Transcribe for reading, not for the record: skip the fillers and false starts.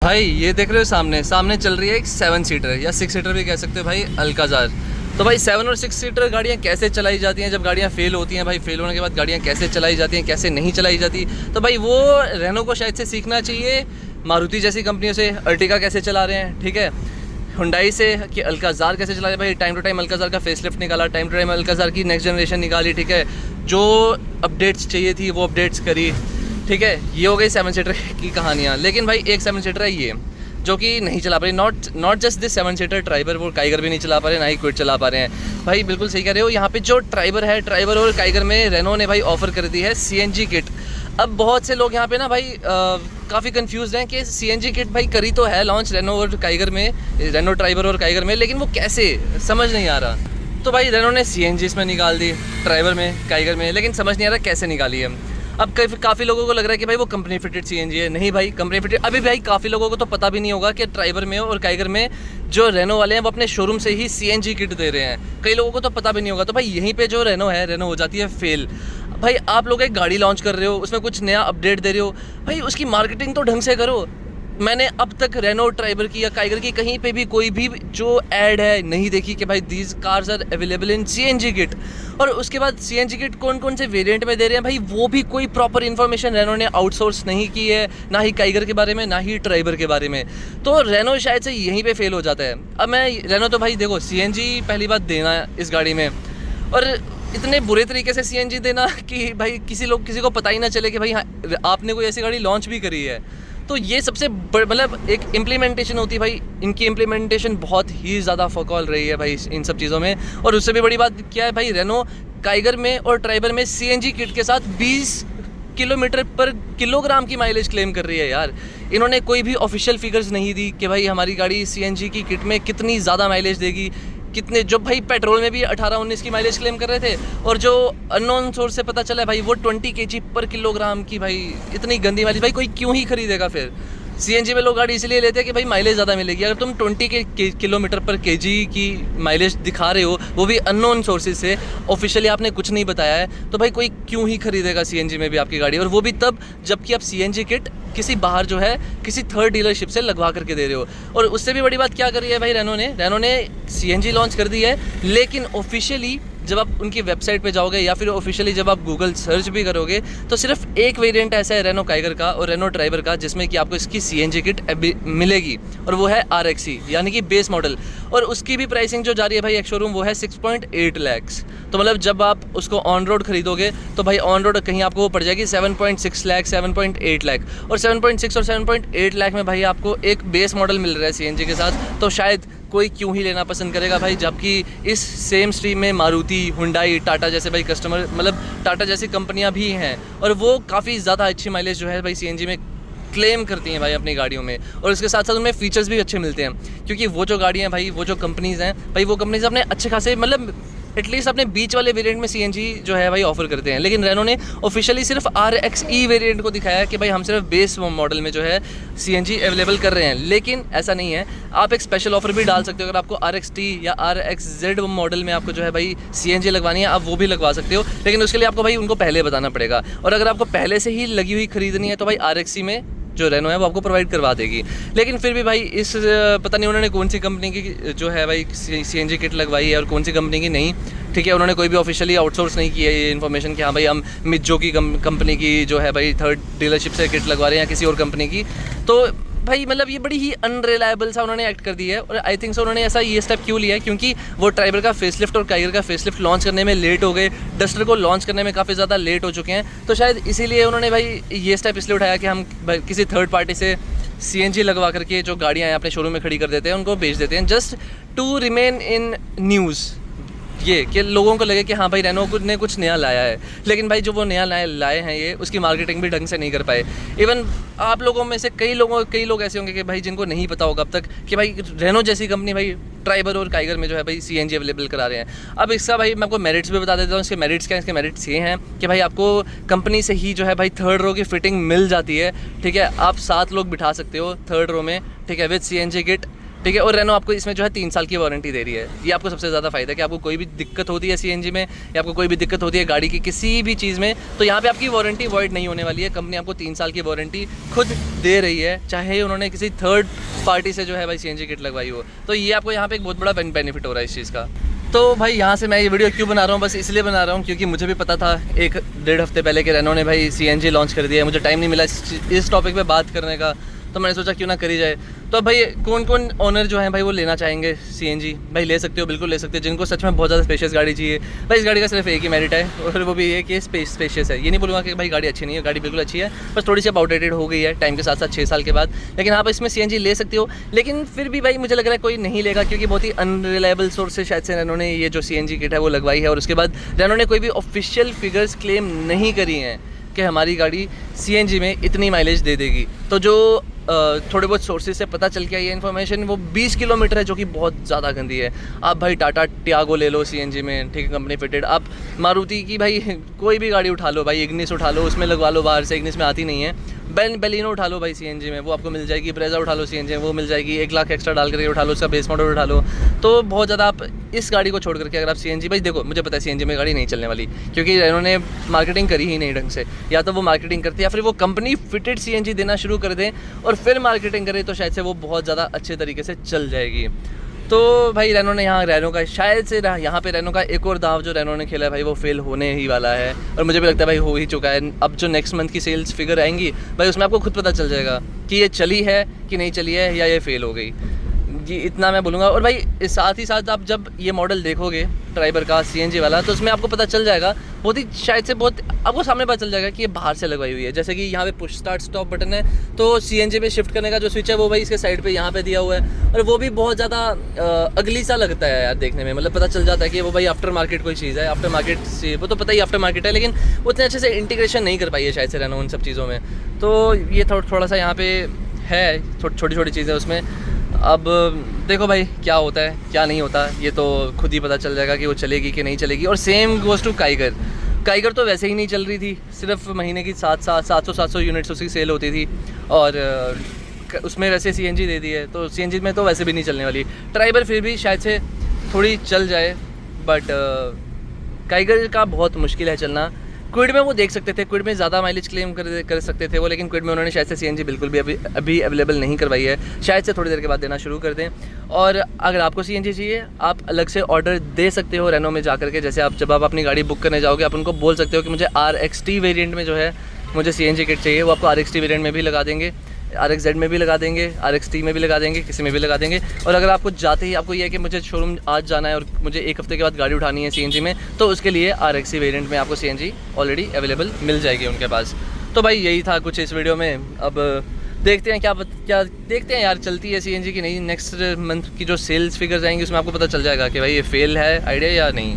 भाई ये देख रहे हो सामने सामने चल रही है एक 7 सीटर या 6 सीटर भी कह सकते हो भाई, अल्काजार। तो भाई 7 और 6 सीटर गाड़ियाँ कैसे चलाई जाती हैं, जब गाड़ियाँ फेल होती हैं भाई, फेल होने के बाद गाड़ियाँ कैसे चलाई जाती हैं, कैसे नहीं चलाई जाती। तो भाई वो रेनो को शायद से सीखना चाहिए, मारुति जैसी कंपनियों से अर्टिगा कैसे चला रहे हैं, ठीक है, हुंडई से कि अल्काजार कैसे चला रहे हैं भाई। टाइम टू टाइम अल्काजार का फेसलिफ्ट निकाला, टाइम टू टाइम अल्काजार की नेक्स्ट जनरेशन निकाली, ठीक है, जो अपडेट्स चाहिए थी वो अपडेट्स करी, ठीक है। ये हो गई 7 सीटर की कहानियाँ। लेकिन भाई एक 7 सीटर है ये जो कि नहीं चला पा रही, not just this 7 seater Triber, वो काइगर भी नहीं चला पा रहे, ना ही क्विड चला पा रहे हैं। भाई बिल्कुल सही कह रहे हो, यहाँ पे जो ट्राइबर है, ट्राइबर और काइगर में रेनो ने भाई ऑफर कर दी है CNG किट। अब बहुत से लोग यहाँ पे ना भाई काफ़ी कंफ्यूज हैं कि CNG किट भाई करी तो है लॉन्च रेनो और काइगर में, रेनो ट्राइबर और काइगर में, लेकिन वो कैसे समझ नहीं आ रहा। तो भाई रेनो ने CNG इसमें निकाल दी, ट्राइबर में, काइगर में, लेकिन समझ नहीं आ रहा कैसे निकाली है। अब काफ़ी लोगों को लग रहा है कि भाई वो कंपनी फिटेड CNG है। नहीं भाई, कंपनी फिटेड अभी भाई काफ़ी लोगों को तो पता भी नहीं होगा कि ट्राइबर में और काइगर में जो रेनो वाले हैं वो अपने शोरूम से ही CNG किट दे रहे हैं। कई लोगों को तो पता भी नहीं होगा। तो भाई यहीं पे जो रेनो है, रेनो हो जाती है फेल। भाई आप लोग एक गाड़ी लॉन्च कर रहे हो, उसमें कुछ नया अपडेट दे रहे हो, भाई उसकी मार्केटिंग तो ढंग से करो। मैंने अब तक रेनो ट्राइबर की या काइगर की कहीं पे भी कोई भी जो ऐड है नहीं देखी कि भाई these cars are available in CNG kit. और उसके बाद CNG किट कौन कौन से वेरिएंट में दे रहे हैं भाई, वो भी कोई प्रॉपर इन्फॉर्मेशन रेनो ने आउटसोर्स नहीं की है, ना ही काइगर के बारे में, ना ही ट्राइबर के बारे में। तो रेनो शायद से यहीं पे फेल हो जाता है। अब मैं रेनो तो भाई देखो CNG पहली बात देना है इस गाड़ी में, और इतने बुरे तरीके से CNG देना कि भाई किसी को पता ही ना चले कि भाई हाँ आपने कोई ऐसी गाड़ी लॉन्च भी करी है। तो ये सबसे मतलब एक इम्प्लीमेंटेशन होती है भाई, इनकी इम्प्लीमेंटेशन बहुत ही ज़्यादा फकौल रही है भाई इन सब चीज़ों में। और उससे भी बड़ी बात क्या है भाई, रेनो काइगर में और ट्राइबर में CNG किट के साथ 20 किलोमीटर पर किलोग्राम की माइलेज क्लेम कर रही है यार। इन्होंने कोई भी ऑफिशियल फिगर्स नहीं दी कि भाई हमारी गाड़ी CNG की किट में कितनी ज़्यादा माइलेज देगी, कितने, जो भाई पेट्रोल में भी 18-19 की माइलेज क्लेम कर रहे थे, और जो अननोन सोर्स से पता चला है भाई वो 20 kg पर किलोग्राम की। भाई इतनी गंदी माइलेज भाई कोई क्यों ही खरीदेगा फिर। CNG में लोग गाड़ी इसलिए लेते हैं कि भाई माइलेज ज़्यादा मिलेगी। अगर तुम 20 किलोमीटर पर kg की माइलेज दिखा रहे हो, वो भी अननोन सोर्सेज से, ऑफिशियली आपने कुछ नहीं बताया है, तो भाई कोई क्यों ही खरीदेगा CNG में भी आपकी गाड़ी। और वो भी तब जबकि आप CNG किट किसी बाहर जो है किसी थर्ड डीलरशिप से लगवा करके दे रहे हो। और उससे भी बड़ी बात क्या करी है भाई रेनो ने CNG लॉन्च कर दी है, लेकिन ऑफिशियली जब आप उनकी वेबसाइट पे जाओगे या फिर ऑफिशियली जब आप गूगल सर्च भी करोगे तो सिर्फ एक वेरिएंट ऐसा है रेनो काइगर का और रेनो ट्राइबर का जिसमें कि आपको इसकी CNG किट मिलेगी, और वो है RXE यानी कि बेस मॉडल। और उसकी भी प्राइसिंग जो जा रही है भाई एक शोरूम, वो है 6.8 लाख। तो मतलब जब आप उसको ऑन रोड खरीदोगे तो भाई ऑन रोड कहीं आपको वो पड़ जाएगी 7.6 लाख, 7.8 लाख। और 7.6 और 7.8 लाख में भाई आपको एक बेस मॉडल मिल रहा है CNG के साथ, तो शायद कोई क्यों ही लेना पसंद करेगा भाई। जबकि इस सेम स्ट्रीम में मारुति, हुंडई, टाटा जैसे भाई कस्टमर, मतलब टाटा जैसी कंपनियां भी हैं, और वो काफ़ी ज़्यादा अच्छी माइलेज जो है भाई CNG में क्लेम करती हैं भाई अपनी गाड़ियों में। और उसके साथ साथ उनमें फीचर्स भी अच्छे मिलते हैं, क्योंकि वो जो गाड़ियाँ भाई, वो जो कंपनीज़ हैं भाई, वो कंपनीज़ अपने अच्छे खासे मतलब एटलीस्ट अपने बीच वाले वेरिएंट में CNG जो है भाई ऑफर करते हैं। लेकिन रेनो ने ऑफिशियली सिर्फ RXE वेरिएंट को दिखाया है कि भाई हम सिर्फ बेस मॉडल में जो है CNG अवेलेबल कर रहे हैं। लेकिन ऐसा नहीं है, आप एक स्पेशल ऑफर भी डाल सकते हो। अगर आपको RXT या RXZ मॉडल में आपको जो है भाई CNG लगवानी है, आप वो भी लगवा सकते हो, लेकिन उसके लिए आपको भाई उनको पहले बताना पड़ेगा। और अगर आपको पहले से ही लगी हुई खरीदनी है तो भाई RXE में जो रेनो है वो आपको प्रोवाइड करवा देगी। लेकिन फिर भी भाई इस पता नहीं उन्होंने कौन सी कंपनी की जो है भाई CNG किट लगवाई है और कौन सी कंपनी की नहीं, ठीक है। उन्होंने कोई भी ऑफिशियली आउटसोर्स नहीं किया है ये इन्फॉर्मेशन कि हाँ भाई हम मिज्जो की कंपनी की जो है भाई थर्ड डीलरशिप से किट लगवा रहे हैं या किसी और कंपनी की। तो भाई मतलब ये बड़ी ही अनरिलायबल सा उन्होंने एक्ट कर दिया है। और आई थिंक सो उन्होंने ऐसा ये स्टेप क्यों लिया है, क्योंकि वो ट्राइबर का फेसलिफ्ट और काइगर का फेसलिफ्ट लॉन्च करने में लेट हो गए, डस्टर को लॉन्च करने में काफ़ी ज़्यादा लेट हो चुके हैं। तो शायद इसीलिए उन्होंने भाई ये स्टेप इसलिए उठाया कि हम किसी थर्ड पार्टी से CNG लगवा करके जो गाड़ियाँ अपने शोरूम में खड़ी कर देते हैं, उनको बेच देते हैं, just to remain in news, ये कि लोगों को लगे कि हाँ भाई रेनो ने कुछ नया लाया है। लेकिन भाई जो वो नया लाए हैं ये उसकी मार्केटिंग भी ढंग से नहीं कर पाए। इवन आप लोगों में से कई लोग ऐसे होंगे कि भाई जिनको नहीं पता होगा अब तक कि भाई रेनो जैसी कंपनी भाई ट्राइबर और काइगर में जो है भाई CNG अवेलेबल करा रहे हैं। अब इसका भाई मैं आपको मेरिट्स भी बता देता हूँ। इसके मेरिट्स क्या हैं? इसके मेरिट्स ये हैं कि भाई आपको कंपनी से ही जो है भाई थर्ड रो की फिटिंग मिल जाती है, ठीक है। आप 7 लोग बिठा सकते हो थर्ड रो में, ठीक है, विद CNG किट, ठीक है। और रेनो आपको इसमें जो है 3 साल की वारंटी दे रही है। ये आपको सबसे ज़्यादा फ़ायदा है कि आपको कोई भी दिक्कत होती है सीएनजी में या आपको कोई भी दिक्कत होती है गाड़ी की किसी भी चीज़ में, तो यहाँ पे आपकी वारंटी वॉइड नहीं होने वाली है। कंपनी आपको 3 साल की वारंटी खुद दे रही है, चाहे उन्होंने किसी थर्ड पार्टी से जो है भाई सीएनजी किट लगवाई हो। तो ये आपको यहाँ पे एक बहुत बड़ा बेनिफिट हो रहा है इस चीज़ का। तो भाई यहाँ से मैं ये वीडियो क्यों बना रहा हूँ, बस इसलिए बना रहा हूँ क्योंकि मुझे भी पता था 1-1.5 हफ्ते पहले कि रेनो ने भाई सीएनजी लॉन्च कर दिया है। मुझे टाइम नहीं मिला इस टॉपिक पे बात करने का, तो मैंने सोचा क्यों ना करी जाए। तो भाई कौन कौन ओनर जो है भाई वो लेना चाहेंगे सीएनजी, भाई ले सकते हो, बिल्कुल ले सकते हो। जिनको सच में बहुत ज़्यादा स्पेशियस गाड़ी चाहिए, भाई इस गाड़ी का सिर्फ एक ही मेरिट है और वो भी ये कि स्पेशियस है। ये नहीं बोलूँगा कि भाई गाड़ी अच्छी नहीं है, गाड़ी बिल्कुल अच्छी है, बस थोड़ी सी आउटडेटेड हो गई है टाइम के साथ साथ 6 साल के बाद। लेकिन आप इसमें सीएनजी ले सकते हो, लेकिन फिर भी भाई मुझे लग रहा है कोई नहीं लेगा क्योंकि बहुत ही अनरिलायबल सोर्स से शायद से रेनो ने ये जो सीएनजी किट है वो लगवाई है। और उसके बाद रेनो ने कोई भी ऑफिशियल फिगर्स क्लेम नहीं करी हैं कि हमारी गाड़ी सीएनजी में इतनी माइलेज दे देगी। तो जो थोड़े बहुत सोर्सेज से पता चल के आई है इन्फॉर्मेशन, वो 20 किलोमीटर है, जो कि बहुत ज़्यादा गंदी है। आप भाई टाटा टियागो ले लो सीएनजी में, ठीक है, कंपनी फिटेड। आप मारुति की भाई कोई भी गाड़ी उठा लो, भाई इग्निस उठा लो, उसमें लगवा लो बाहर से, इग्निस में आती नहीं है। बेलिनो उठा लो भाई सीएनजी में, वो आपको मिल जाएगी। ब्रेजा उठा लो सीएनजी में, वो मिल जाएगी। 1 लाख एक्स्ट्रा डाल करके उठा लो, उसका बेस मॉडल उठा लो। तो बहुत ज़्यादा आप इस गाड़ी को छोड़ करके अगर आप सीएनजी, भाई देखो मुझे पता है सीएनजी में गाड़ी नहीं चलने वाली क्योंकि इन्होंने मार्केटिंग करी ही नहीं ढंग से। या तो वो मार्केटिंग करती है या फिर वो कंपनी फिटेड सीएनजी देना शुरू कर दें और फिर मार्केटिंग करें, तो शायद से वो बहुत ज़्यादा अच्छे तरीके से चल जाएगी। तो भाई रेनो ने रेनो का शायद से यहाँ पे रेनो का एक और दाव जो रेनो ने खेला है भाई वो फेल होने ही वाला है। और मुझे भी लगता है भाई हो ही चुका है। अब जो नेक्स्ट मंथ की सेल्स फिगर आएंगी भाई उसमें आपको खुद पता चल जाएगा कि ये चली है कि नहीं चली है या ये फेल हो गई। जी इतना मैं बोलूँगा। और भाई साथ ही साथ आप जब ये मॉडल देखोगे ट्राइबर का सीएनजी वाला, तो उसमें आपको पता चल जाएगा बहुत ही शायद से बहुत आपको सामने पता चल जाएगा कि ये बाहर से लगवाई हुई है। जैसे कि यहाँ पे पुश स्टार्ट स्टॉप बटन है, तो सीएनजी पे शिफ्ट करने का जो स्विच है वो भाई इसके साइड पे यहाँ पे दिया हुआ है। और वो भी बहुत ज़्यादा अगली सा लगता है यार देखने में, मतलब पता चल जाता है कि वो भाई आफ्टर मार्केट कोई चीज़ है। आफ्टर मार्केट से वो तो पता ही आफ्टर मार्केट है, लेकिन उतने अच्छे से इंटीग्रेशन नहीं कर पाई है शायद से रेनो उन सब चीज़ों में। तो ये थोड़ा सा यहाँ पे है, छोटी छोटी चीज़ें उसमें। अब देखो भाई क्या होता है क्या नहीं होता, ये तो खुद ही पता चल जाएगा कि वो चलेगी कि नहीं चलेगी। और सेम गोज़ टू काइगर तो वैसे ही नहीं चल रही थी, सिर्फ महीने की 700 यूनिट्स उसकी सेल होती थी और उसमें वैसे सीएनजी दे दी है, तो सीएनजी में तो वैसे भी नहीं चलने वाली। ट्राइबर फिर भी शायद से थोड़ी चल जाए, बट काइगर का बहुत मुश्किल है चलना। क्विड में वो देख सकते थे, क्विड में ज़्यादा माइलेज क्लेम कर सकते थे वो, लेकिन क्विड में उन्होंने शायद से सीएनजी बिल्कुल भी अभी अवेलेबल नहीं करवाई है। शायद से थोड़ी देर के बाद देना शुरू कर दें। और अगर आपको सीएनजी चाहिए आप अलग से ऑर्डर दे सकते हो रेनो में जाकर के। जैसे जब आप अपनी गाड़ी बुक करने जाओगे आप उनको बोल सकते हो कि मुझे RXT वेरिएंट में जो है मुझे सीएनजी किट चाहिए, वो आपको RXT वेरिएंट में भी लगा देंगे, RXZ में भी लगा देंगे, RXT में भी लगा देंगे, किसी में भी लगा देंगे। और अगर आपको जाते ही आपको ये है कि मुझे शोरूम आज जाना है और मुझे 1 हफ्ते के बाद गाड़ी उठानी है सीएनजी में, तो उसके लिए RXC वेरिएंट में आपको सीएनजी ऑलरेडी अवेलेबल मिल जाएगी उनके पास। तो भाई यही था कुछ इस वीडियो में। अब देखते हैं क्या देखते हैं यार, चलती है सीएनजी की नहीं। नेक्स्ट मंथ की जो सेल्स फिगर्स आएंगी उसमें आपको पता चल जाएगा कि भाई ये फेल है आइडिया या नहीं।